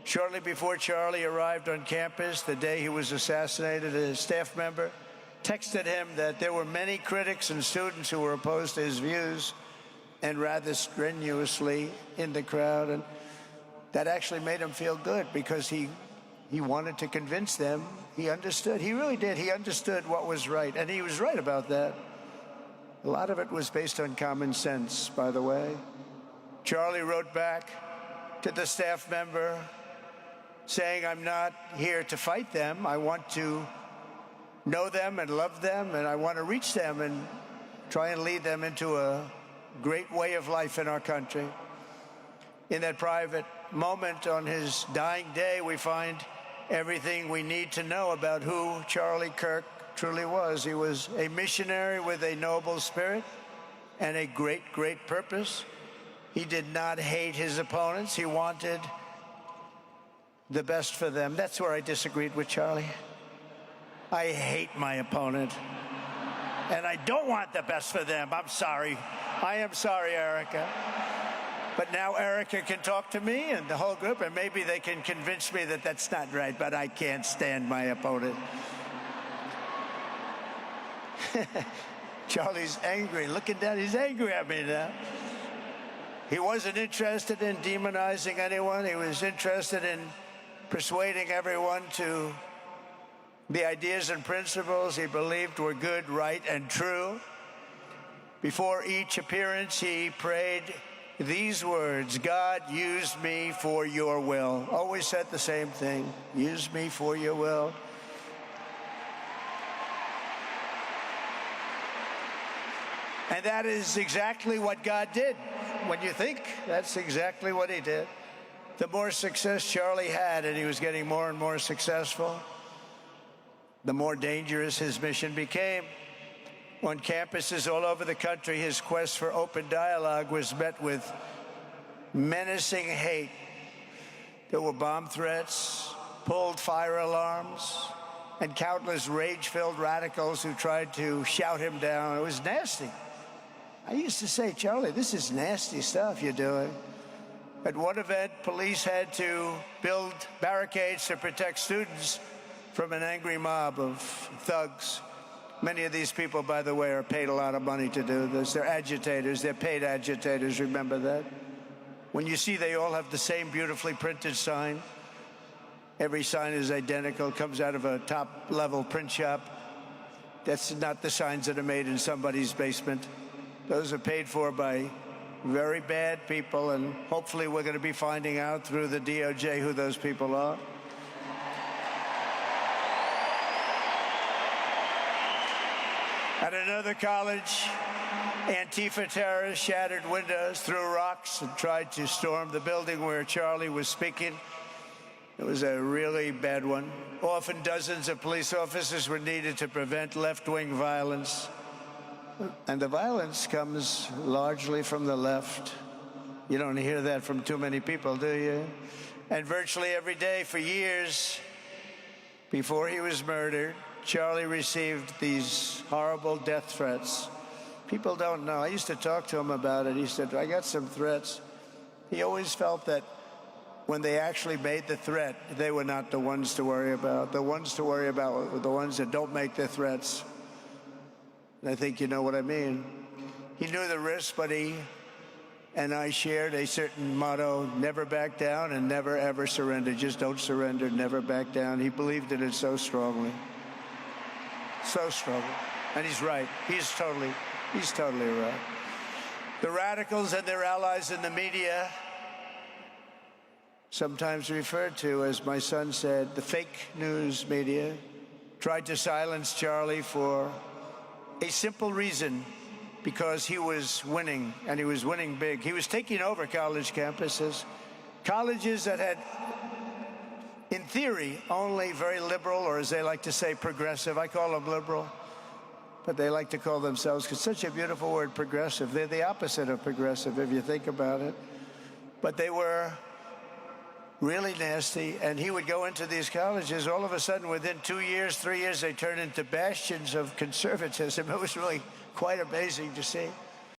Shortly before Charlie arrived on campus, the day he was assassinated, a staff member texted him that there were many critics and students who were opposed to his views and rather strenuously in the crowd. And that actually made him feel good because he wanted to convince them. He understood. He really did. He understood what was right. And he was right about that. A lot of it was based on common sense, by the way. Charlie wrote back to the staff member saying, "I'm not here to fight them. I want to know them and love them, and I want to reach them and try and lead them into a great way of life in our country." In that private moment on his dying day, we find everything we need to know about who Charlie Kirk truly was. He was a missionary with a noble spirit and a great, great purpose. He did not hate his opponents. He wanted the best for them. That's where I disagreed with Charlie. I hate my opponent, and I don't want the best for them. I'm sorry. I am sorry, Erica. But now Erica can talk to me and the whole group, and maybe they can convince me that that's not right, but I can't stand my opponent. Charlie's angry. Looking down, he's angry at me now. He wasn't interested in demonizing anyone. He was interested in persuading everyone to the ideas and principles he believed were good, right, and true. Before each appearance, he prayed these words: "God, use me for your will." Always said the same thing: use me for your will. And that is exactly what God did. When you think, that's exactly what he did. The more success Charlie had, and he was getting more and more successful, the more dangerous his mission became. On campuses all over the country, his quest for open dialogue was met with menacing hate. There were bomb threats, pulled fire alarms, and countless rage-filled radicals who tried to shout him down. It was nasty. I used to say, "Charlie, this is nasty stuff you're doing." At one event, police had to build barricades to protect students from an angry mob of thugs. Many of these people, by the way, are paid a lot of money to do this. They're agitators. They're paid agitators. Remember that. When you see they all have the same beautifully printed sign, every sign is identical, comes out of a top-level print shop. That's not the signs that are made in somebody's basement. Those are paid for by very bad people, and hopefully we're going to be finding out through the DOJ who those people are. At another college, Antifa terrorists shattered windows, threw rocks, and tried to storm the building where Charlie was speaking. It was a really bad one. Often dozens of police officers were needed to prevent left-wing violence. And the violence comes largely from the left. You don't hear that from too many people, do you? And virtually every day for years before he was murdered, Charlie received these horrible death threats. People don't know. I used to talk to him about it. He said, "I got some threats." He always felt that when they actually made the threat, they were not the ones to worry about. The ones to worry about were the ones that don't make the threats. And I think you know what I mean. He knew the risk, but he and I shared a certain motto: never back down and never, ever surrender. Just don't surrender, never back down. He believed in it so strongly. So strongly. And he's right. He's totally right. The radicals and their allies in the media, sometimes referred to, as my son said, the fake news media, tried to silence Charlie for a simple reason: because he was winning, and he was winning big. He was taking over college campuses, colleges that had, in theory, only very liberal, or as they like to say, progressive. I call them liberal, but they like to call themselves, because it's such a beautiful word, progressive. They're the opposite of progressive, if you think about it. But they were really nasty, and he would go into these colleges. All of a sudden, within 2 years, 3 years, they turned into bastions of conservatism. It was really quite amazing to see.